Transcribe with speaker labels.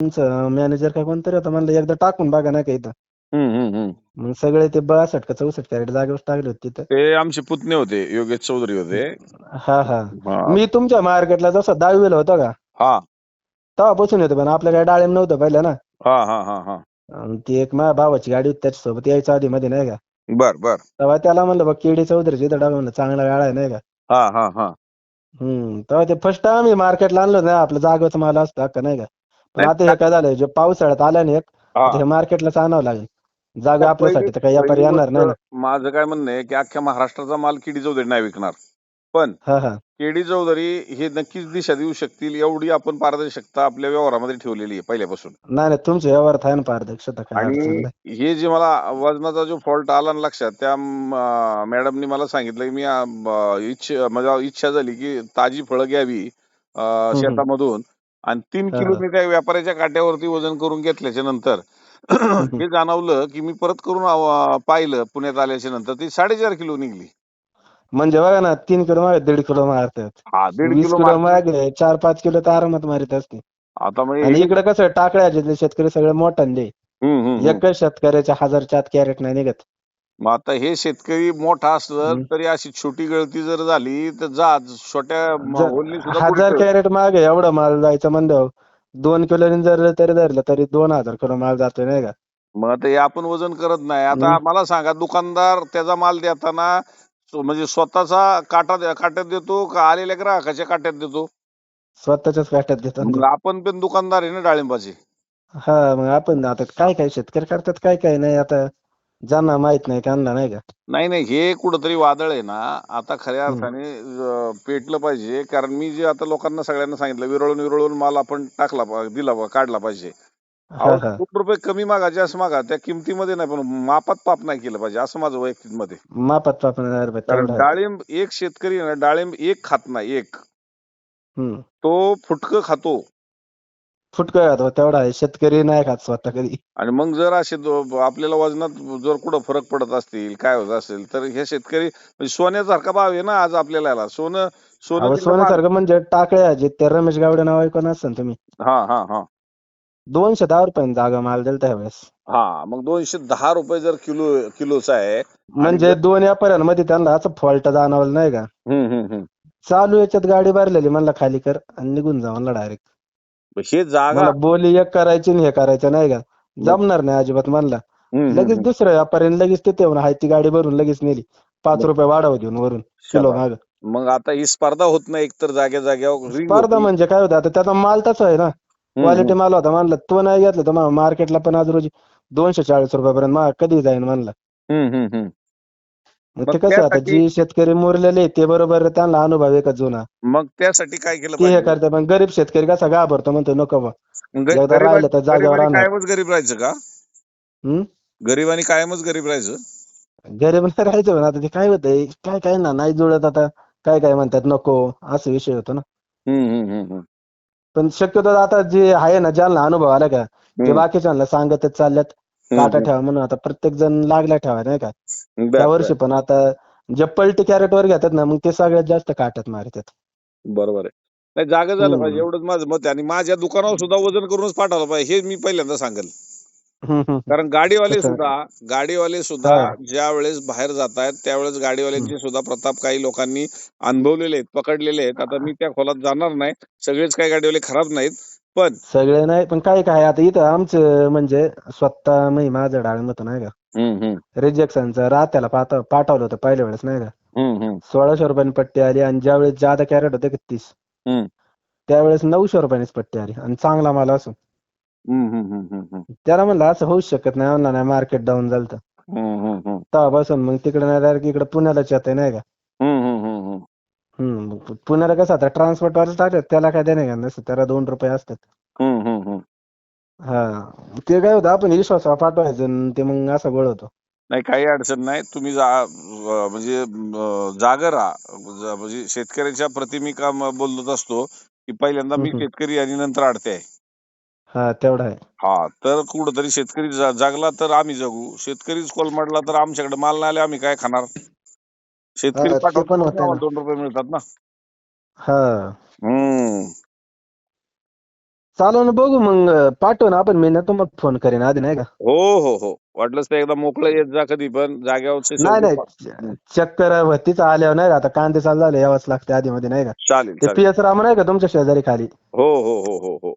Speaker 1: तुमचं मॅनेजर का कोणतरी होता, म्हणलं एकदा टाकून बघा नाही का इथं.
Speaker 2: हम्म.
Speaker 1: मग सगळे ते 62 का 64 कॅरेट जागेवर टाकले होते तिथं.
Speaker 2: ते आमचे पुतणे होते, योगेश चौधरी होते.
Speaker 1: हा हा
Speaker 2: हा
Speaker 1: मी तुमच्या मार्केटला जसं 10वीला होतो का
Speaker 2: हा
Speaker 1: तेव्हापासून येतो, पण आपल्याकडे डाळिंब नव्हतं पहिलं ना.
Speaker 2: हा हा हा हा
Speaker 1: आणि ती एक माझ्या भावाची गाडी होती त्याच्यासोबत यायच्या आधी मध्ये नाही का,
Speaker 2: बर बर.
Speaker 1: तेव्हा त्याला म्हणलं बघ केडी चौधरीची इथं म्हणलं चांगला गाळा आहे नाही का.
Speaker 2: हा हा हा
Speaker 1: तेव्हा ते फर्स्ट टाइम आम्ही मार्केटला आणलं नाही, आपलं जागेवरचं माल असतं अख्खा नाही का. पण
Speaker 2: नाही
Speaker 1: आता हे काय झालंय, जे पावसाळ्यात आलं नाही एक, आता
Speaker 2: हा
Speaker 1: हे मार्केटलाच आणावं लागेल. जागा
Speaker 2: पहिली
Speaker 1: आपल्यासाठी तर काही व्यापारी
Speaker 2: पहिली
Speaker 1: येणार
Speaker 2: गोष्ट
Speaker 1: नाही ना.
Speaker 2: माझं काय म्हणणं आहे की अख्ख्या महाराष्ट्राचा माल केडी चौधरी नाही विकणार, पण
Speaker 1: हा हा
Speaker 2: केडी चौधरी हे नक्कीच दिशा देऊ शकतील एवढी आपण पारदर्शकता आपल्या व्यवहारामध्ये ठेवलेली आहे पहिल्यापासून.
Speaker 1: नाही नाही, तुमच्या व्यवहारात आहे ना पारदर्शकता, काय अडचण
Speaker 2: आणि
Speaker 1: नाही.
Speaker 2: हे जे मला वजनाचा जो फॉल्ट आला ना लक्षात, त्या मॅडमनी मला सांगितलं की मी माझ्या इच्छा झाली की ताजी फळं घ्यावी
Speaker 1: हम्म, हम्म.
Speaker 2: शेतामधून, आणि 3
Speaker 1: हा
Speaker 2: किलो
Speaker 1: हा
Speaker 2: मी त्या व्यापाऱ्याच्या काट्यावरती वजन करून घेतल्याच्या नंतर
Speaker 1: हम्म, हम्म.
Speaker 2: हे जाणवलं की मी परत करून पाहिलं पुण्यात आल्याच्या नंतर ती 4.5 किलो निघली.
Speaker 1: म्हणजे बघा ना, 3 किलो मागे 1.5 किलो मारतात.
Speaker 2: हा 1.5
Speaker 1: 20
Speaker 2: किलो
Speaker 1: किलो
Speaker 2: मार्केट.
Speaker 1: मागे 4-5 किलो तर आरामात मारित असते.
Speaker 2: आता म्हणजे
Speaker 1: आणि
Speaker 2: हे
Speaker 1: इकडे कसं टाकळ्याचे शेतकरी सगळे मोठांले,
Speaker 2: हम्म.
Speaker 1: एकच शेतकऱ्याच्या 1000च्या आत कॅरेट नाही निघत.
Speaker 2: मग आता हे शेतकरी मोठा असलं
Speaker 1: हम्म.
Speaker 2: तरी अशी छोटी गळती जर झाली तर जा छोट्या होलनी सुद्धा
Speaker 1: 1000
Speaker 2: बुडतं.
Speaker 1: कॅरेट मागे एवढा माल जायचं म्हणल्यावर 2 किलोनी जर तरी धरलं तरी 2000 किलो माल जातोय नाही का.
Speaker 2: मग आता हे आपण वजन करत नाही. आता
Speaker 1: हम्म.
Speaker 2: मला सांगा, दुकानदार त्याचा माल देताना म्हणजे स्वतःचा काट्यात देतो का आलेल्या ग्राहकाच्या काट्यात देतो?
Speaker 1: स्वतःच्याच काट्यात देतात ते.
Speaker 2: मग आपण पण दुकानदार आहे ना डाळिंबाचे.
Speaker 1: हा मग आपण आता काय काय शेतकरी करतात, काय काय नाही, आता ज्यांना माहित नाही त्यांना नाही का.
Speaker 2: नाही नाही, हे कुठंतरी वादळ आहे ना, आता खऱ्या
Speaker 1: हम्म.
Speaker 2: अर्थाने पेटलं पाहिजे. कारण मी जे आता लोकांना सगळ्यांना सांगितलं, विरळून माल आपण काढला पाहिजे.
Speaker 1: हा
Speaker 2: अहो
Speaker 1: हा
Speaker 2: 2 रुपये कमी मागा, जास्त मागा, त्या किमतीमध्ये नाही, पण मापात पाप नाही केलं पाहिजे, असं माझं वैयक्तिक मत आहे.
Speaker 1: मापात आपण
Speaker 2: कारण
Speaker 1: तेवढं आहे.
Speaker 2: डाळिंब एक शेतकरी आहे ना, डाळिंब एक खात नाही, एक
Speaker 1: हम्म.
Speaker 2: तो फुटकं खातो.
Speaker 1: फुटकं खातो तेवढा आहे, शेतकरी नाही खात स्वतः कधी.
Speaker 2: आणि मग जर असे आपल्याला वजनात जर कुठं फरक पडत असतील, काय होत असेल, तर हे शेतकरी म्हणजे सोन्यासारखा भाव आहे ना आज आपल्याला याला. सोनं सोनं
Speaker 1: अहो
Speaker 2: तिकडे महाग.
Speaker 1: सोन्यासारखं म्हणजे टाकळ्या जे ते रमेश गावडे नाव ऐकून असेल तुम्ही.
Speaker 2: हा हा हा
Speaker 1: 210 रुपयांनी जागा माल दिलता ह्यावेळेस.
Speaker 2: हा मग 210 रुपये जर किलोचा आहे. आणि
Speaker 1: म्हणजे
Speaker 2: जर
Speaker 1: 2 व्यापाऱ्यांमध्ये त्यांना असं फॉल्ट जाणवलं नाही का.
Speaker 2: हम्म.
Speaker 1: चालू याच्यात गाडी भरलेली, म्हणला खाली कर आणि निघून जा म्हणला डायरेक्ट.
Speaker 2: हे जागा
Speaker 1: मला बोली एक करायची आणि हे करायचं नाही का,
Speaker 2: मग
Speaker 1: जमणार नाही अजिबात म्हणला. लगेच
Speaker 2: हम्म.
Speaker 1: दुसऱ्या व्यापाऱ्याने लगेच तिथे येऊन हाय ती गाडी भरून लगेच नेली, 5 रुपये वाढव देऊन वरून किलो
Speaker 2: शाबास.
Speaker 1: माग.
Speaker 2: मग आता ही स्पर्धा होत नाही, एकतर जाग्यावर रिंग
Speaker 1: स्पर्धा
Speaker 2: होती.
Speaker 1: म्हणजे काय होतं, आता त्याचा माल तसा आहे ना, क्वालिटी
Speaker 2: हम्म.
Speaker 1: माल होता म्हणलं. तो नाही घेतला तर मग मार्केटला पण आज रोजी 240 रुपयापर्यंत मग कधी जाईन म्हणला.
Speaker 2: हम्म.
Speaker 1: मग
Speaker 2: मग
Speaker 1: ते कसं आता
Speaker 2: त्यासाठी
Speaker 1: जी शेतकरी मुरलेले आहेत, ते बरोबर त्यांना अनुभव आहे का जुना,
Speaker 2: मग त्यासाठी काय केलं
Speaker 1: ते हे
Speaker 2: पाहिजे?
Speaker 1: करतात. पण गरीब शेतकरी कसा घाबरतो, म्हणतो नको बा, एकदा राहिलं तर जागेवर
Speaker 2: गरिबांनी
Speaker 1: राहणार.
Speaker 2: कायमच गरीब राहायचं का?
Speaker 1: हम्म.
Speaker 2: गरिबांनी कायमच गरीब राहायचं?
Speaker 1: गरीब नाही राहायचं, पण आता ते काय होतंय, काय काय ना नाही जुळत आता. काय काय म्हणतात नको, असा विषय होतो ना.
Speaker 2: हम्म.
Speaker 1: पण शक्यतो आता जे आहे ना, ज्यांना अनुभव आला का, ते
Speaker 2: हम्म.
Speaker 1: बाकीच्यांना सांगतच चालल्यात काटा
Speaker 2: हम्म.
Speaker 1: ठेवा म्हणून. आता प्रत्येक जण लागला ठेवा नाही का. ह्या
Speaker 2: बर
Speaker 1: वर्षी पण आता जे पलटी कॅरेट वर घेतात ना, मग ते सगळ्यात जास्त काट्यात मारतात.
Speaker 2: बरोबर आहे. नाही, जागा झालं पाहिजे,
Speaker 1: हम्म
Speaker 2: एवढंच माझं मत आहे. आणि माझ्या दुकानावर सुद्धा वजन करूनच पाठवलं पाहिजे, हे मी पहिल्यांदा सांगेल.
Speaker 1: हम्म.
Speaker 2: कारण
Speaker 1: तसं
Speaker 2: गाडीवाले सुद्धा
Speaker 1: हा
Speaker 2: ज्या वेळेस बाहेर जात आहेत त्यावेळेस गाडीवाल्यांचे सुद्धा प्रताप काही लोकांनी अनुभवलेले आहेत, पकडलेले आहेत. आता मी त्या खोलात जाणार नाही, सगळेच काही गाडीवाले खराब नाहीत, पण
Speaker 1: सगळे नाही, पण काय काय आता इथं आमचं म्हणजे स्वतः मी माझं डाळिंब होतं नाही का,
Speaker 2: हम्म.
Speaker 1: रिजेक्शनचं रात्याला पाठवलं होतं पहिल्या वेळेस नाही का.
Speaker 2: हम्म.
Speaker 1: 1600 रुपयांनी पट्टी आली, आणि ज्यावेळेस जादा कॅरेट होते का 30,
Speaker 2: हम्म.
Speaker 1: त्यावेळेस 900 रुपयानीच पट्टी आली, आणि चांगला माल असून.
Speaker 2: हम्म.
Speaker 1: त्याला म्हणलं असं होऊच शकत नाही, म्हणला नाही मार्केट डाऊन झालं तर.
Speaker 2: हम्म.
Speaker 1: तेव्हापासून मग तिकडे नाही डायरेक्ट इकडे पुण्यालाच येते नाही का.
Speaker 2: हम्म.
Speaker 1: पुण्याला कसं आता ट्रान्सपोर्ट वाले टाकतात, त्याला काय देणे का नसतं, त्याला 2 रुपये असतात.
Speaker 2: हम्म.
Speaker 1: हा ते काय होतं, आपण विश्वासावर पाठवायचं आणि ते मग असं गोळ होतो.
Speaker 2: नाही, काही अडचण नाही. तुम्ही म्हणजे जागा राहा. म्हणजे शेतकऱ्याच्या प्रति मी का बोलत असतो की पहिल्यांदा मी
Speaker 1: हम्म.
Speaker 2: शेतकरी आणि नंतर आडते आहे.
Speaker 1: हा तेवढा आहे.
Speaker 2: हा, तर कुठंतरी शेतकरी जागला तर आम्ही जगू. शेतकरीच कोलमडला तर आमच्याकडे माल नाही आले, आम्ही काय खाणार? शेतकरी
Speaker 1: हा ते
Speaker 2: पाठवतो
Speaker 1: पण
Speaker 2: म्हणून
Speaker 1: होतंय ना.
Speaker 2: आम्हाला 2 रुपये मिळतात ना.
Speaker 1: हा
Speaker 2: हम्म.
Speaker 1: चालेल ना, बघू मग पाठव ना आपण, मी ना तुम्हाला फोन करेन आधी नाही का.
Speaker 2: हो हो हो, वाटलंच तर एकदा मोकळं येत जा कधी पण जाग्यावरचे
Speaker 1: नाही
Speaker 2: शेवटी
Speaker 1: नाही, चक्कर भत्तीच आल्यावर नाही का, आता कांदे चालू झाले यावंच लागते आधी मध्ये नाही का.
Speaker 2: चालेल
Speaker 1: ते
Speaker 2: चालेल.
Speaker 1: PS राम नाही का तुमच्या शेजारी खाली.
Speaker 2: हो हो हो हो हो.